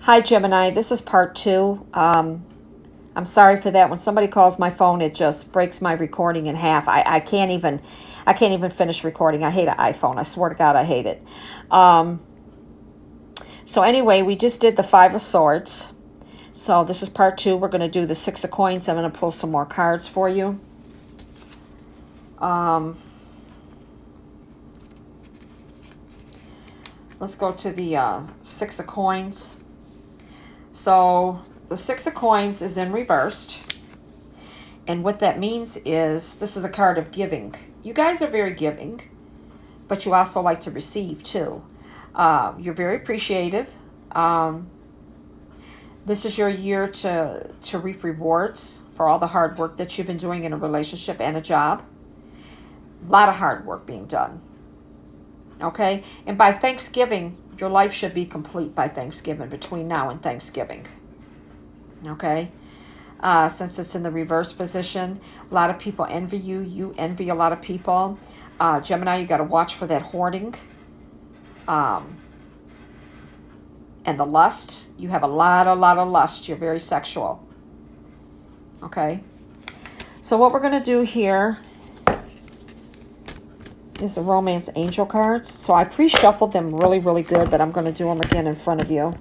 Hi, Gemini. This is part two. I'm sorry for that. When somebody calls my phone, it just breaks my recording in half. I can't even finish recording. I hate an iPhone. I swear to God, I hate it. Um, so anyway, we just did the Five of Swords. So this is part two. We're going to do the Six of Coins. I'm going to pull some more cards for you. Let's go to the Six of Coins. So the Six of Coins is in reversed. And what that means is this is a card of giving. You guys are very giving, but you also like to receive too. You're very appreciative. This is your year to reap rewards for all the hard work that you've been doing in a relationship and a job. A lot of hard work being done. Okay? And by Thanksgiving, your life should be complete by Thanksgiving, between now and Thanksgiving. Okay? Since it's in the reverse position, a lot of people envy you. You envy a lot of people. Gemini, you got to watch for that hoarding. And the lust. You have a lot of lust. You're very sexual. Okay? So what we're going to do here is the romance angel cards. So I pre-shuffled them really good, but I'm going to do them again in front of you.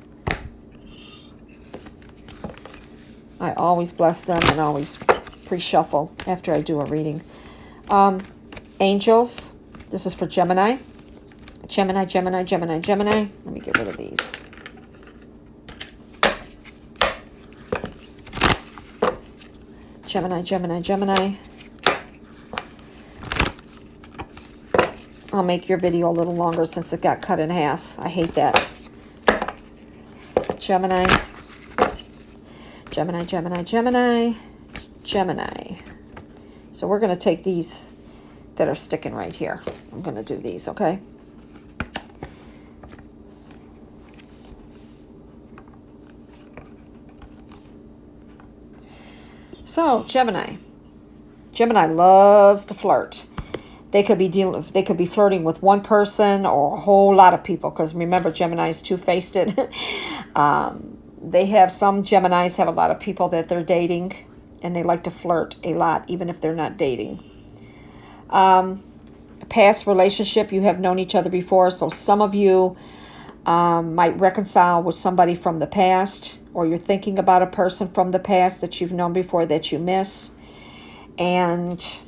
I always bless them and always pre-shuffle after I do a reading. Angels. This is for Gemini. Gemini. Let me get rid of these. Gemini. I'll make your video a little longer since it got cut in half. I hate that. Gemini. So we're going to take these that are sticking right here. I'm going to do these, okay? So, Gemini. Gemini loves to flirt. They could be flirting with one person or a whole lot of people, because remember, Gemini is two-faced. They have some Geminis have a lot of people that they're dating, and they like to flirt a lot, even if they're not dating. Past relationship, you have known each other before, so some of you might reconcile with somebody from the past, or you're thinking about a person from the past that you've known before that you miss, and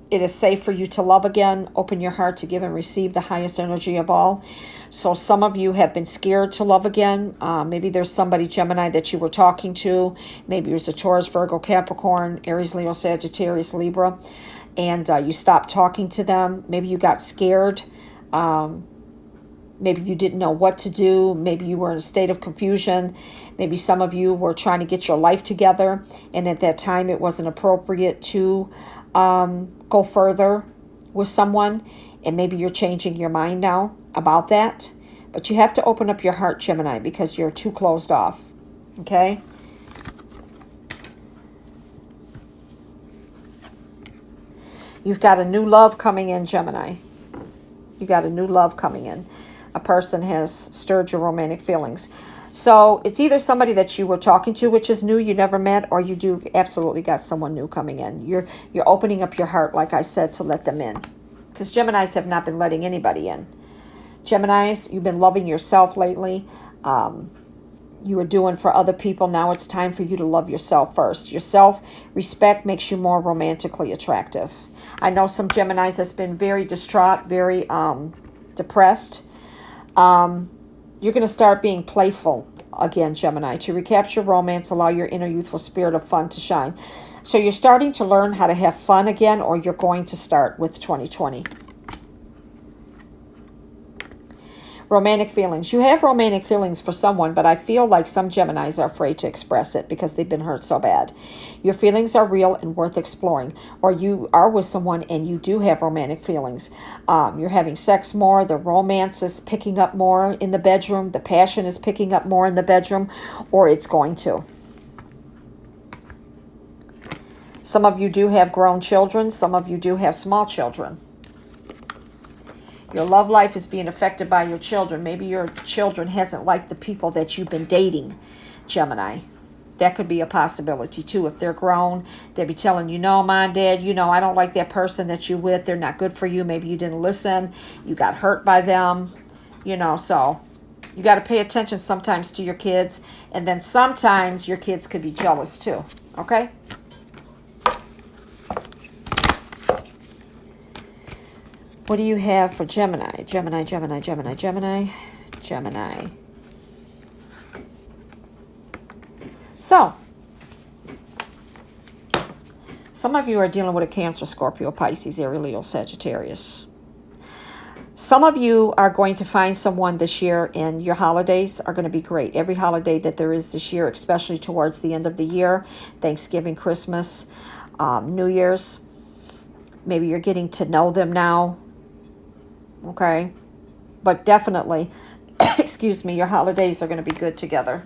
it is safe for you to love again. Open your heart to give and receive the highest energy of all. So some of you have been scared to love again. Maybe there's somebody, Gemini, that you were talking to. Maybe it was a Taurus, Virgo, Capricorn, Aries, Leo, Sagittarius, Libra. And you stopped talking to them. Maybe you got scared. Maybe you didn't know what to do. Maybe you were in a state of confusion. Maybe some of you were trying to get your life together. And at that time, it wasn't appropriate to go further with someone, and maybe you're changing your mind now about that, but you have to open up your heart, Gemini, because you're too closed off. Okay? You've got a new love coming in, Gemini. You got a new love coming in. A person has stirred your romantic feelings. So it's either somebody that you were talking to, which is new, you never met, or you do absolutely got someone new coming in. You're opening up your heart, like I said, to let them in. Because Geminis have not been letting anybody in. Geminis, you've been loving yourself lately. You were doing for other people. Now it's time for you to love yourself first. Your self-respect makes you more romantically attractive. I know some Geminis that's been very distraught, very depressed. You're going to start being playful again, Gemini. To recapture romance, allow your inner youthful spirit of fun to shine. So you're starting to learn how to have fun again, or you're going to start with 2020. Romantic feelings. You have romantic feelings for someone, but I feel like some Geminis are afraid to express it because they've been hurt so bad. Your feelings are real and worth exploring. Or you are with someone and you do have romantic feelings. You're having sex more. The romance is picking up more in the bedroom. The passion is picking up more in the bedroom, or it's going to. Some of you do have grown children. Some of you do have small children. Your love life is being affected by your children. Maybe your children hasn't liked the people that you've been dating, Gemini. That could be a possibility too. If they're grown, they'll be telling you, no, Mom, Dad, I don't like that person that you're with. They're not good for you. Maybe you didn't listen. You got hurt by them. So you got to pay attention sometimes to your kids. And then sometimes your kids could be jealous too. Okay? What do you have for Gemini? Gemini. So, some of you are dealing with a Cancer, Scorpio, Pisces, Aries, Leo, Sagittarius. Some of you are going to find someone this year, and your holidays are going to be great. Every holiday that there is this year, especially towards the end of the year, Thanksgiving, Christmas, New Year's. Maybe you're getting to know them now. Okay? But definitely, excuse me, your holidays are going to be good together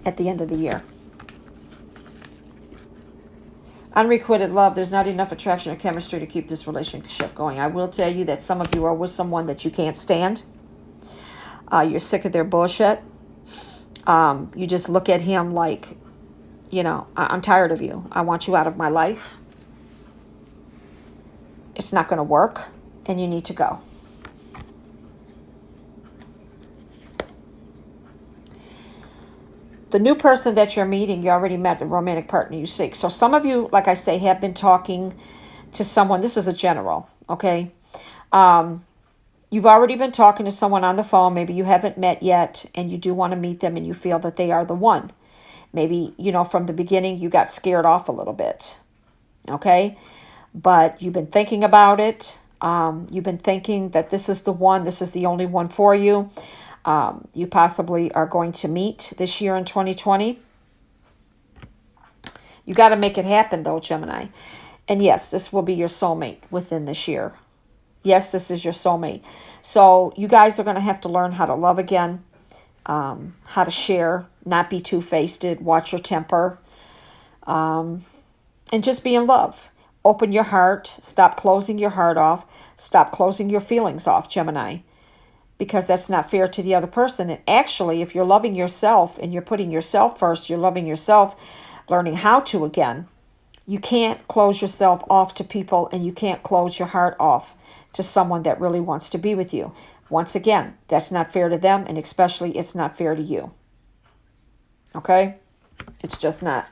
at the end of the year. Unrequited love, there's not enough attraction or chemistry to keep this relationship going. I will tell you that some of you are with someone that you can't stand. You're sick of their bullshit. You just look at him like, I'm tired of you. I want you out of my life. It's not going to work, and you need to go. The new person that you're meeting, you already met the romantic partner you seek. So some of you, like I say, have been talking to someone. This is a general, okay? You've already been talking to someone on the phone. Maybe you haven't met yet, and you do want to meet them, and you feel that they are the one. Maybe, from the beginning, you got scared off a little bit, okay? But you've been thinking about it. You've been thinking that this is the one, this is the only one for you. You possibly are going to meet this year in 2020. You got to make it happen, though, Gemini. And yes, this will be your soulmate within this year. Yes, this is your soulmate. So you guys are going to have to learn how to love again, how to share, not be two-faced, watch your temper, and just be in love. Open your heart. Stop closing your heart off. Stop closing your feelings off, Gemini. Because that's not fair to the other person. And actually, if you're loving yourself and you're putting yourself first, you're loving yourself, learning how to again, you can't close yourself off to people, and you can't close your heart off to someone that really wants to be with you. Once again, that's not fair to them, and especially it's not fair to you. Okay? It's just not.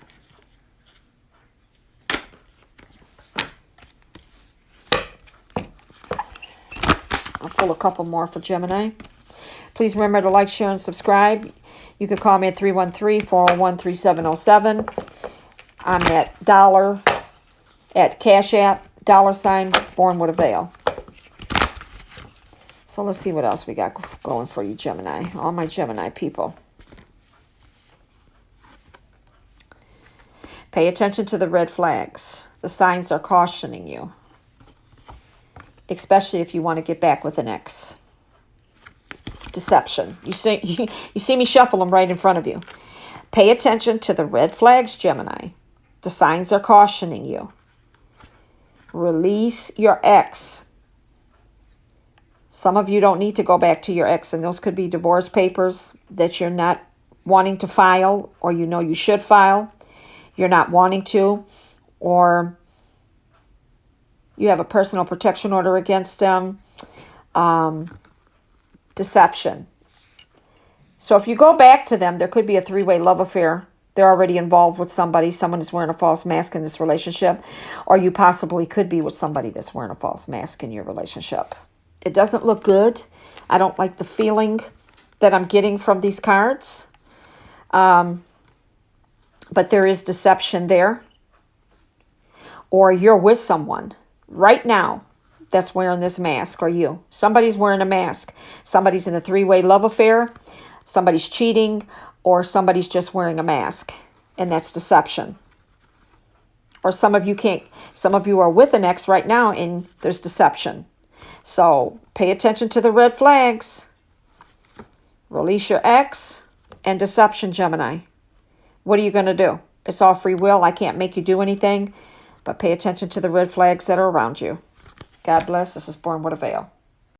I'll pull a couple more for Gemini. Please remember to like, share, and subscribe. You can call me at 313-401-3707. I'm at Cash App, $ Born with a Veil. So let's see what else we got going for you, Gemini. All my Gemini people. Pay attention to the red flags. The signs are cautioning you. Especially if you want to get back with an ex. Deception. You see me shuffle them right in front of you. Pay attention to the red flags, Gemini. The signs are cautioning you. Release your ex. Some of you don't need to go back to your ex, and those could be divorce papers that you're not wanting to file, or you should file. You're not wanting to, or you have a personal protection order against them. Deception. So if you go back to them, there could be a three-way love affair. They're already involved with somebody. Someone is wearing a false mask in this relationship. Or you possibly could be with somebody that's wearing a false mask in your relationship. It doesn't look good. I don't like the feeling that I'm getting from these cards. But there is deception there. Or you're with someone right now that's wearing this mask, or you. Somebody's wearing a mask. Somebody's in a three-way love affair. Somebody's cheating, or somebody's just wearing a mask. And that's deception. Or some of you are with an ex right now, and there's deception. So pay attention to the red flags. Release your ex and deception, Gemini. What are you going to do? It's all free will. I can't make you do anything. But pay attention to the red flags that are around you. God bless. This is Born with a Veil.